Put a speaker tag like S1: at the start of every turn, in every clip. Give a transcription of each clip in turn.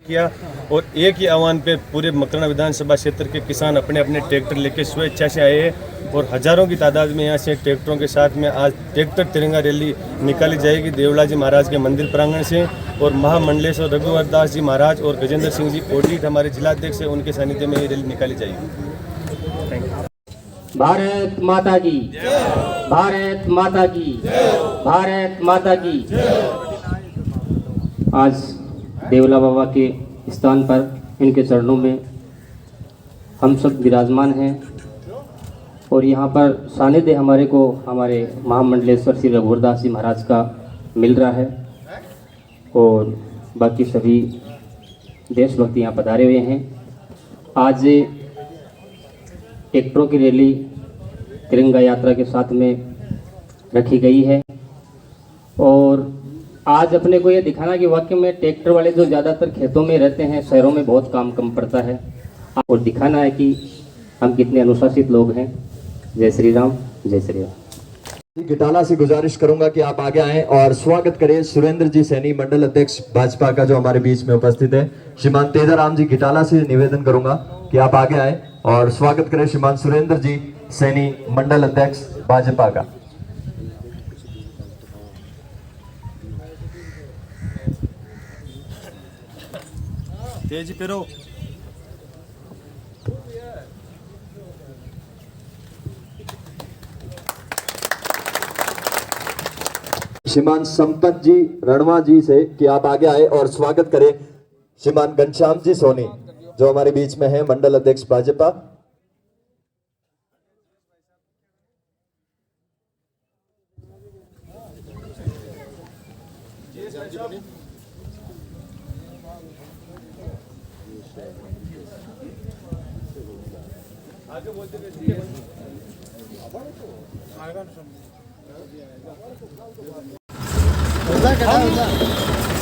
S1: किया और एक ही आह्वान पे पूरे मकराना विधानसभा क्षेत्र के किसान अपने अपने ट्रैक्टर लेके स्वेच्छा से आए हैं और हज़ारों की तादाद में यहाँ से ट्रैक्टरों के साथ में आज ट्रैक्टर तिरंगा रैली निकाली जाएगी देवला जी महाराज के मंदिर प्रांगण से। और महामंडलेश्वर रघुवर दास जी महाराज और गजेंद्र सिंह जी ओडीट हमारे जिलाध्यक्ष है, उनके सानिध्य में ये रैली निकाली जाएगी। Thank you.
S2: भारत माता की, भारत माता की, भारत माता की। आज देवला बाबा के स्थान पर इनके चरणों में हम सब विराजमान हैं और यहाँ पर सानिध्य हमारे को हमारे महामंडलेश्वर श्री रघुवरदास जी महाराज का मिल रहा है और बाकी सभी देशभक्ति यहाँ पधारे हुए हैं। आज ट्रैक्टरों की रैली तिरंगा यात्रा के साथ में रखी गई है और आज अपने को ये दिखाना कि वाकई में ट्रैक्टर वाले जो ज़्यादातर खेतों में रहते हैं, शहरों में बहुत काम कम पड़ता है, और दिखाना है कि हम कितने अनुशासित लोग हैं। जय श्री राम, जय श्री राम।
S3: गिटाला से गुजारिश करूंगा कि आप आगे आएं और स्वागत करें सुरेंद्र जी सैनी, मंडल अध्यक्ष भाजपा का, जो हमारे बीच में उपस्थित है। श्रीमान तेजाराम जी गिटाला से निवेदन करूंगा कि आप आगे आएं और स्वागत करें श्रीमान सुरेंद्र जी सैनी, मंडल अध्यक्ष भाजपा का।
S1: तेज फिरो।
S3: श्रीमान संपत जी रणवा जी से कि आप आगे आए और स्वागत करें श्रीमान घनश्याम जी सोनी, जो हमारे बीच में है, मंडल अध्यक्ष भाजपा।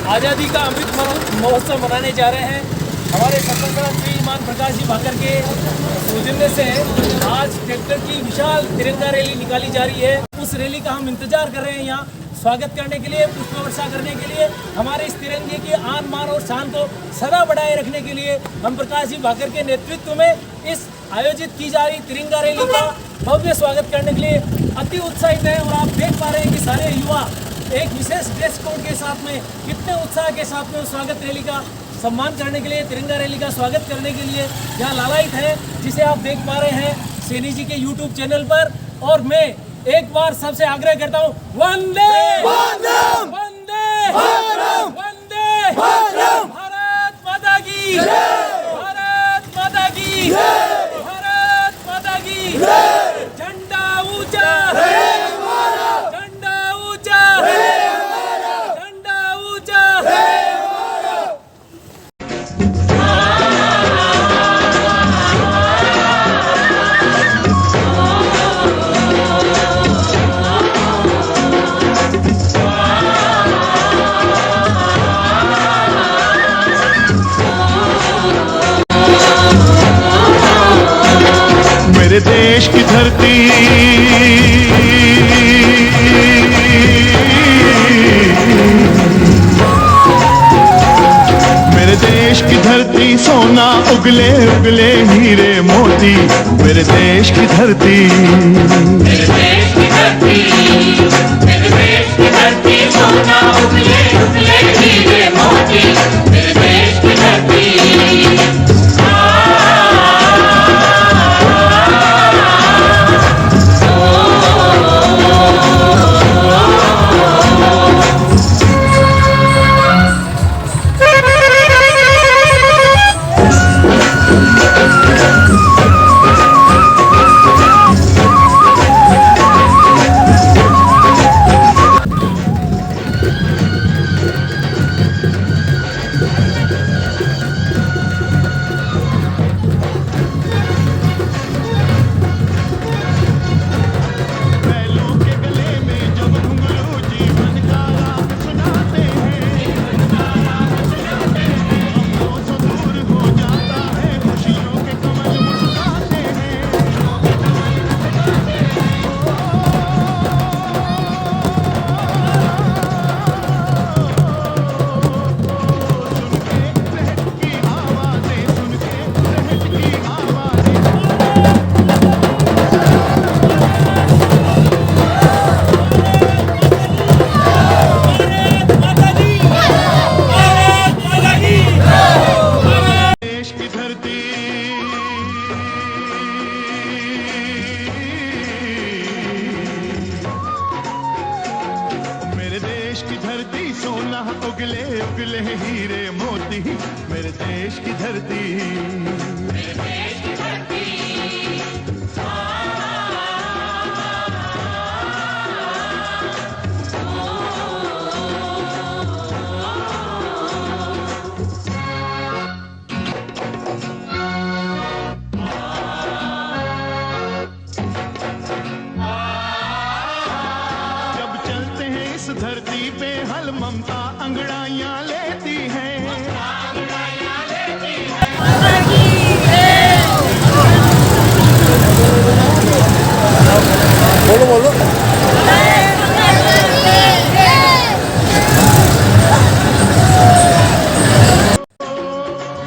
S4: आज़ादी का अमृत महोत्सव मनाने जा रहे हैं। हमारे स्वतंत्रता श्रीमान प्रकाश जी भाकर के सौजन्य से आज ट्रैक्टर की विशाल तिरंगा रैली निकाली जा रही है। उस रैली का हम इंतजार कर रहे हैं यहाँ स्वागत करने के लिए, पुष्प वर्षा करने के लिए। हमारे इस तिरंगे की आन मान और शान को सदा बढ़ाए रखने के लिए हम प्रकाश जी भाकर के नेतृत्व में इस आयोजित की जा रही तिरंगा रैली का भव्य स्वागत करने के लिए अति उत्साहित हैं। और आप देख पा रहे हैं कि सारे युवा एक विशेष ड्रेस कोड के साथ में कितने उत्साह के साथ में स्वागत रैली का सम्मान करने के लिए, तिरंगा रैली का स्वागत करने के लिए यहाँ लालायित है, जिसे आप देख पा रहे हैं सैनी जी के YouTube चैनल पर। और मैं एक बार सबसे आग्रह करता हूँ, वंदे मातरम, वंदे मातरम, वंदे मातरम, भारत माता की जय, भारत माता की जय, भारत माता की जय। झंडा ऊंचा है हमारा, झंडा ऊंचा है हमारा, झंडा ऊंचा है हमारा।
S5: मेरे देश की धरती, मेरे देश की धरती सोना उगले उगले हीरे मोती। मेरे देश की धरती, मेरे देश की धरती, मेरे देश की धरती सोना उगले उगले हीरे मोती। मेरे देश की धरती। मेरे देश की धरती। धरती पे हल ममता अंगड़ाइयां लेती हैं। बोलो बोलो।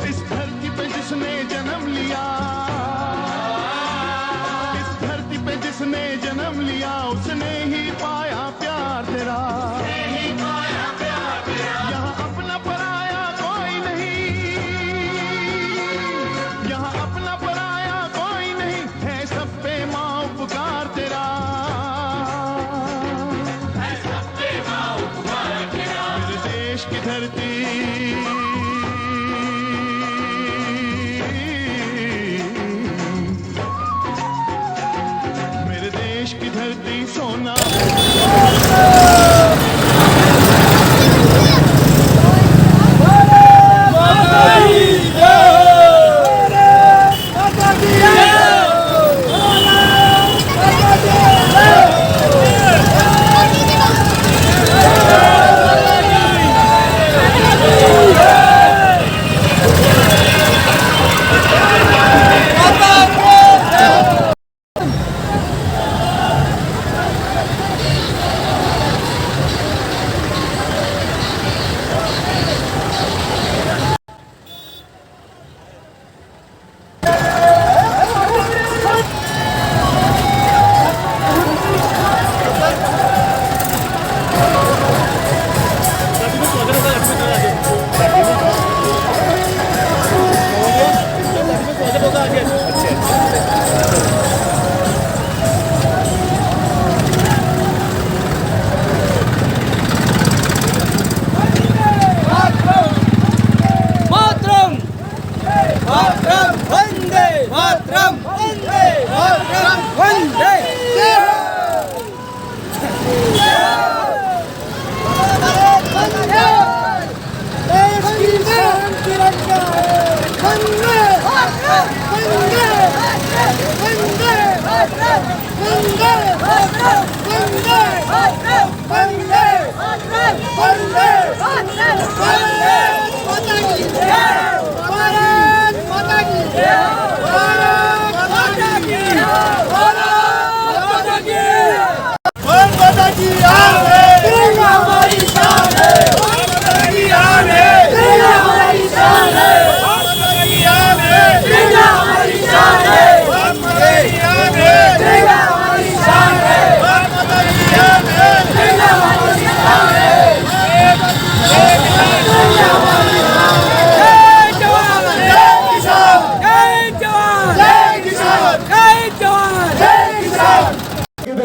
S5: इस धरती पे जिसने जन्म लिया, इस धरती पे जिसने जन्म लिया, उसने ही पाया प्यार तेरा। यहाँ अपना पराया कोई नहीं, यहाँ अपना पराया कोई नहीं, है सब पे माँ उपकार तेरा। मेरे देश की धरती, मेरे देश की धरती सोना।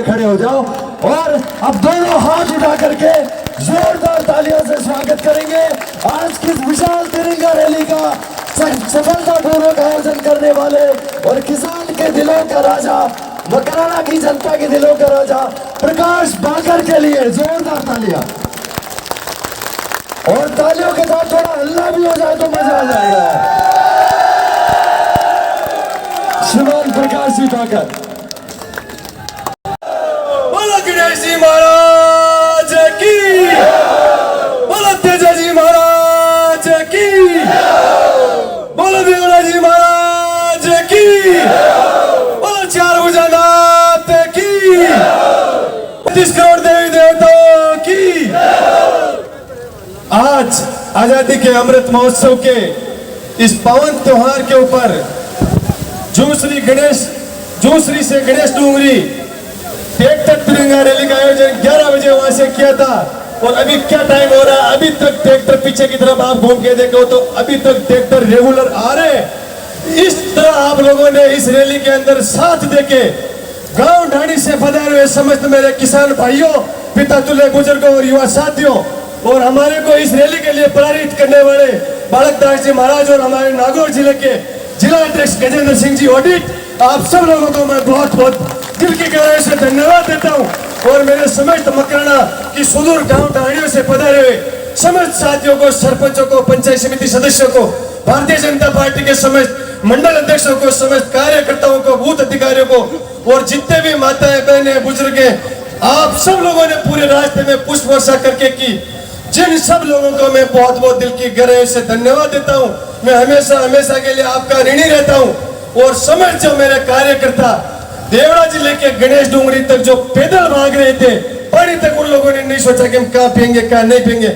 S3: खड़े हो जाओ और अब दोनों हाथ उठा करके जोरदार तालियों से स्वागत करेंगे आज की विशाल तिरंगा रैली का सफलतापूर्वक आयोजन करने वाले और किसान के दिलों का राजा, मकराना की जनता के दिलों का राजा प्रकाश बाकर के लिए जोरदार तालियां। और तालियों के साथ थोड़ा हल्ला भी हो जाए तो मजा आ जाएगा। श्रीमान प्रकाश जी बाकर।
S1: गणेश जी महाराज की, बोलो तेजा जी महाराज की, बोलो देवरा जी महाराज की, बोलो चार भुजानाथ की, 30 करोड़ देवी देवताओं की। आज आजादी के अमृत महोत्सव के इस पावन त्योहार के ऊपर जूसरी से गणेश डूंगरी ट्रैक्टर तिरंगा रैली का आयोजन 11 बजे वहां से किया था। और अभी क्या टाइम हो रहा है, अभी तक ट्रैक्टर पीछे की तरफ आप घूम के देखो तो अभी तक ट्रैक्टर रेगुलर आ रहे। इस तरह आप लोगों ने इस रैली के अंदर साथ देके गांव ढाणी से पधारे हुए समस्त मेरे किसान भाइयों, पिता तुल्य बुजुर्गों और युवा साथियों और हमारे को इस रैली के लिए प्रेरित करने वाले बालकदास जी महाराज और हमारे नागौर जिले के जिला अध्यक्ष गजेंद्र सिंह जी ऑडिट, आप सब लोगों को मैं बहुत बहुत दिल की गहराई से धन्यवाद देता हूँ। और मेरे समस्त मकराना की सुदूर गांव ढाणियों से पधारे हुए समस्त साथियों को, सरपंचों को, पंचायत समिति सदस्यों को, भारतीय जनता पार्टी के समस्त मंडल अध्यक्षों को, समस्त कार्यकर्ताओं को, बूथ अधिकारियों को और जितने भी माताएं, बहनें, बुजुर्ग हैं, आप सब लोगों ने पूरे रास्ते में पुष्प वर्षा करके की। जिन सब लोगों को मैं बहुत बहुत दिल की गहराई से धन्यवाद देता हूँ। मैं हमेशा हमेशा के लिए आपका ऋणी रहता हूँ। और समझ जो मेरे कार्यकर्ता देवड़ा जिले के गणेश डूंगरी तक जो पैदल भाग रहे थे, पानी तक उन लोगों ने नहीं सोचा कि हम कहाँ पियेंगे कहाँ नहीं पियेंगे,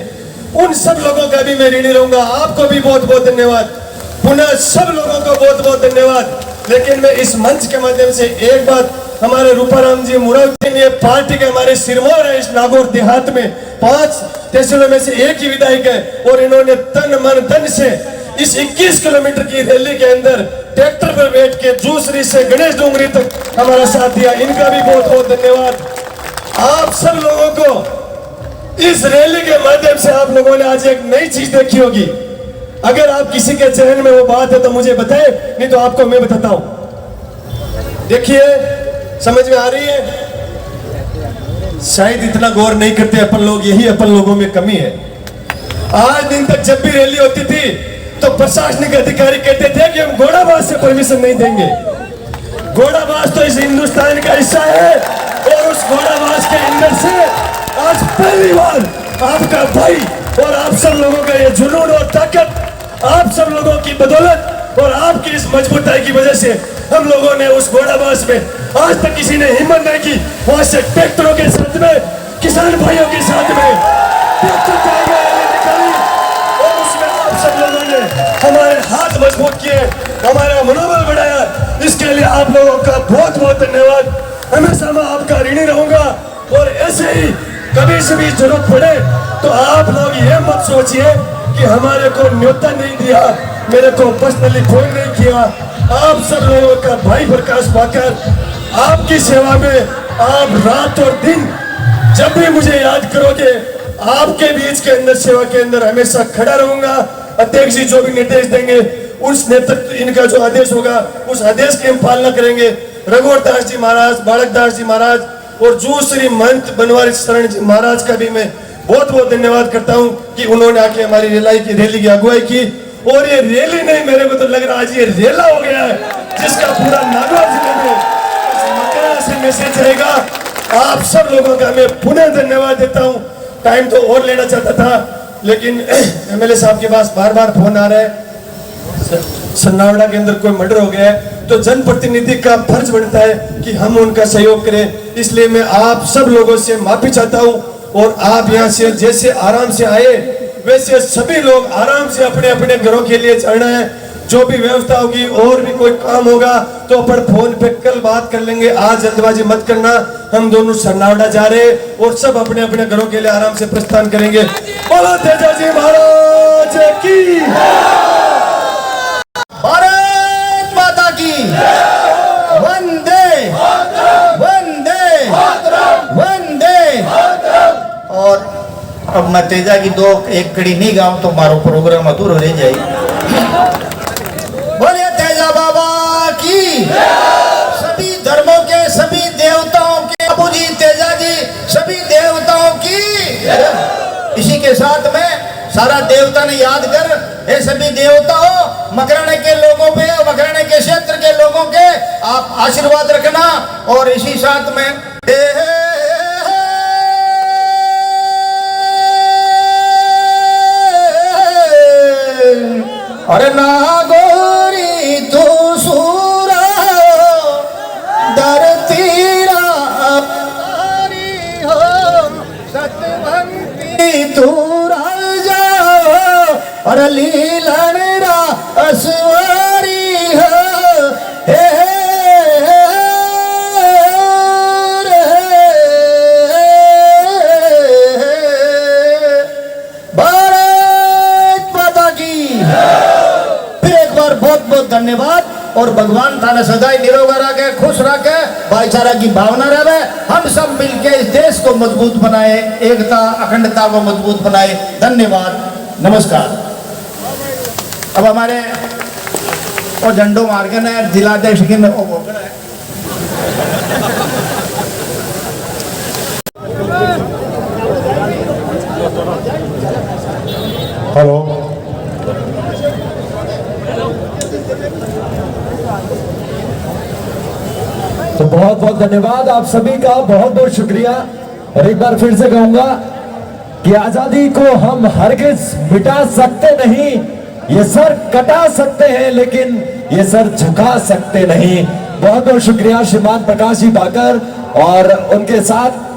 S1: उन सब लोगों का भी मैं ऋणी रहूंगा। आपको भी बहुत बहुत धन्यवाद, पुनः सब लोगों को बहुत बहुत धन्यवाद। लेकिन मैं इस मंच के माध्यम से एक बात, हमारे रूपाराम जी मुराद ये पार्टी के हमारे सिरमौर है, इस नागौर देहात में 5 तहसीलों में से एक ही विधायक है और इन्होंने तन मन धन से इस 21 किलोमीटर की रैली के अंदर ट्रैक्टर पर बैठ के जूसरी से गणेश डूंगरी तक हमारा साथ दिया। इनका भी बहुत बहुत धन्यवाद। आप सब लोगों को इस रैली के माध्यम से आप लोगों ने आज एक नई चीज देखी होगी। अगर आप किसी के चैनल में वो बात है तो मुझे बताए, नहीं तो आपको मैं बताता हूं। देखिए, समझ में आ रही है? शायद इतना गौर नहीं करते अपन लोग, यही अपन लोगों में कमी है। आज दिन तक जब भी रैली होती थी तो प्रशासनिक अधिकारी कहते थे कि हम घोड़ाबाज से परमिशन नहीं देंगे। घोड़ाबाज तो इस हिंदुस्तान का हिस्सा है और उस घोड़ाबाज के अंदर से आज पहली बार आपका भाई और आप सब लोगों का ये जुनून और ताकत, आप सब लोगों की बदौलत और आपकी इस मजबूताई की वजह से हम लोगों ने उस घोड़ाबाज में आज तक किसी ने हिम्मत नहीं की वहां से ट्रैक्टरों के साथ में, किसान भाइयों के साथ में ट्रैक्टर निकाली और उसमें आप सब लोगों ने हमारे हाथ मजबूत किए, हमारा मनोबल बढ़ाया। इसके लिए आप लोगों का बहुत बहुत धन्यवाद। हमेशा मैं आपका ऋणी रहूंगा और ऐसे ही कभी से भी जरूरत पड़े तो आप लोग ये मत सोचिए कि हमारे को न्योता नहीं दिया, मेरे को पर्सनली फोन नहीं किया। आप सब लोगों का भाई प्रकाश भाकर आपकी सेवा में, आप रात और दिन जब भी मुझे याद करोगे, आपके बीच के अंदर सेवा के अंदर हमेशा खड़ा रहूंगा। अध्यक्ष जी जो भी निर्देश देंगे, उस नेतृत्व इनका जो आदेश होगा उस आदेश की हम पालना करेंगे। रघुवरदास जी महाराज, बालकदास जी महाराज और जू श्री महंत बनवारी शरण जी महाराज का भी मैं बहुत बहुत धन्यवाद करता हूं कि उन्होंने आके हमारी रैली की अगुवाई की। और ये रैली नहीं, मेरे को तो लग रहा है आज ये रेला हो गया है, जिसका पूरा नागौर जिले में मकरा से मैसेज रहेगा। आप सब लोगों का मैं पुनः धन्यवाद देता हूं। टाइम तो और लेना चाहता था, लेकिन एमएलए साहब के पास बार बार फोन आ रहा है, सन्नावड़ा के अंदर कोई मर्डर हो गया है, तो जनप्रतिनिधि का फर्ज बनता है कि हम उनका सहयोग करें। इसलिए मैं आप सब लोगों से माफी चाहता हूं और आप यहाँ से जैसे आराम से आए वैसे सभी लोग आराम से अपने अपने घरों के लिए जाना है। जो भी व्यवस्था होगी और भी कोई काम होगा तो अपन फोन पे कल बात कर लेंगे। आज जल्दबाजी मत करना, हम दोनों सरनावड़ा जा रहे और सब अपने अपने घरों के लिए आराम से प्रस्थान करेंगे। बोलो तेजा जी महाराज की,
S6: भारत माता की, वंदे वंदे वंदे। और अब मैं तेजा की एक कड़ी नहीं गाऊं तो मारो प्रोग्राम अधूरा रह जाए। बोले तेजा बाबा की, सभी धर्मों के, सभी देवताओं के, बाबू जी, तेजा जी, सभी देवताओं की। इसी के साथ में सारा देवता ने याद कर, ये सभी देवताओं मकराने के लोगों पे, मकराने के क्षेत्र के लोगों के आप आशीर्वाद रखना। और इसी साथ में अरे नागोरी तू सूरा धरतीरा हो, सतवंती तू राजा और लीलन रा असवारी हो। बहुत बहुत धन्यवाद और भगवान थाने सदाई निरोग रखे, खुश रखे, भाईचारा की भावना रहे। हम सब मिलके इस देश को मजबूत बनाए, एकता अखंडता को मजबूत बनाए। धन्यवाद, नमस्कार। अब हमारे और झंडो मार्गन है जिलाध्यक्ष की में वो है।
S7: हेलो, तो बहुत बहुत धन्यवाद आप सभी का, बहुत बहुत शुक्रिया। और एक बार फिर से कहूंगा कि आजादी को हम हरगिज मिटा सकते नहीं, ये सर कटा सकते हैं लेकिन ये सर झुका सकते नहीं। बहुत बहुत शुक्रिया श्रीमान प्रकाश जी भाकर और उनके साथ